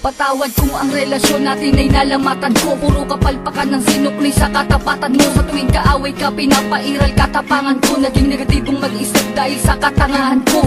Patawad kung ang relasyon natin ay nalamatan ko. Puro kapalpakan ng sinukli sa katapatan mo. Sa tuwing kaaway ka, pinapairal katapangan ko. Naging negatibong mag-isip dahil sa katangahan ko.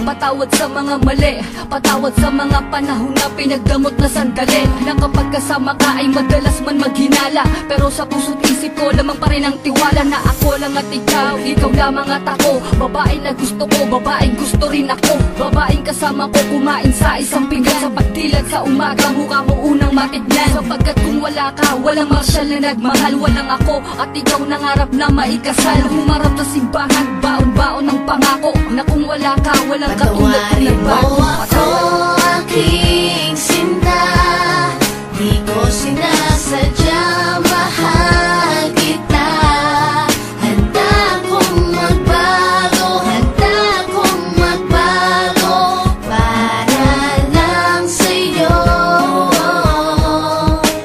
Patawad sa mga mali, patawad sa mga panahon na pinagdamot na sandali. Na kapag kasama ka ay madalas man maghinala, pero sa puso't isip ko lamang pa rin ang tiwala na ako lang at ikaw lamang at ako. Babae na gusto ko, babaeng gusto rin ako. Babaeng kasama ko kumain sa isang pinggan. Sa pagdilat sa umaga, mukha mo unang matignan. Sapagkat kung wala ka, walang marsyal na nagmahal. Walang ako at ikaw nangarap na maikasal. Humarap sa simbahan, baon-baon ng pangako na kung wala ka, walang patawarin mo ako, aking sinta. Di ko sinasadya, mahal kita. Handa kong magbago, handa kong magbago para lang sa'yo.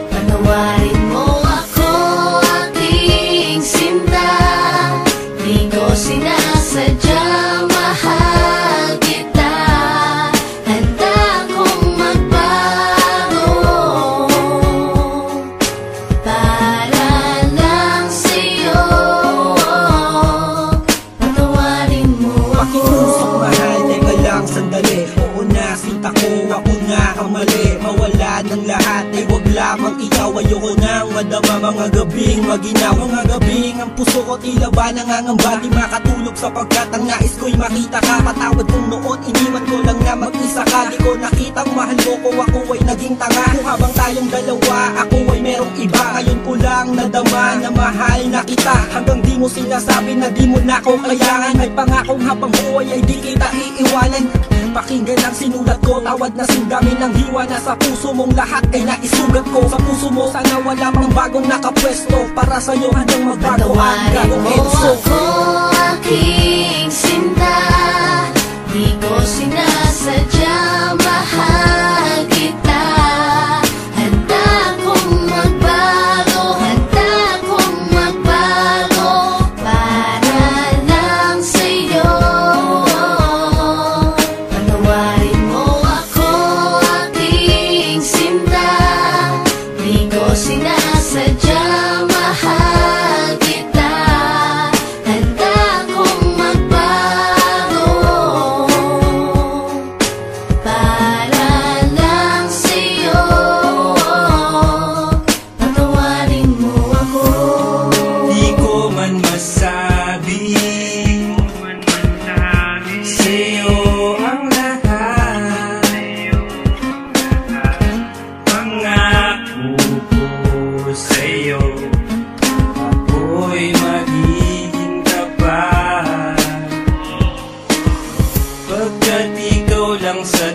Patawarin mo ako, aking sinta. Di ko sinasadya, mahal kita. Handa kong magbago para lang sa'yo. Patawarin mo ako. Pakiusap mahal, teka lang sandali. Oo na, sinta ko, ako nga ang mali. Mawala ng lahat, ay wag lamang ikaw. Ayoko nang madama mga gabing maginaw. Mga gabing ang puso ko tila ba nangangamba. Di makatulog sapagkat ang nais ko'y makita ka. Patawad kung noon iniwan ko lang na mag-isa ka. Di ko nakitang mahal mo ko, ako ay naging tanga. Kung habang tayong dalawa, ako ay merong iba. Ngayon ko lang nadama na mahal na kita. Hanggang di mo sinasabi na di mo na ko kailangan. May pangakong habang buhay ay di kita iiwanan. Pakinggan ang sinulat ko, tawad na singgamin ng hiwa na sa puso mong lahat ay naisugat ko. Sa puso mo sana wala pang bagong nakapwesto. Para sa'yo hanggang magbago ang Patawarin gagong mo Enzo. ako, aking sinta. Di ko sinasadya, mahal kita. Handa kong magbago, handa kong magbago para lang sa'yo. Patawarin mo ako, aking sinta. Di ko sinasadya, mahal kita. Handa kong magbago para lang sa'yo. Patawarin mo ako. Di ko man masabi sa'yo ang lahat. Pangako ko sa'yo, ako'y magiging tapat. Pagkat ikaw lang sa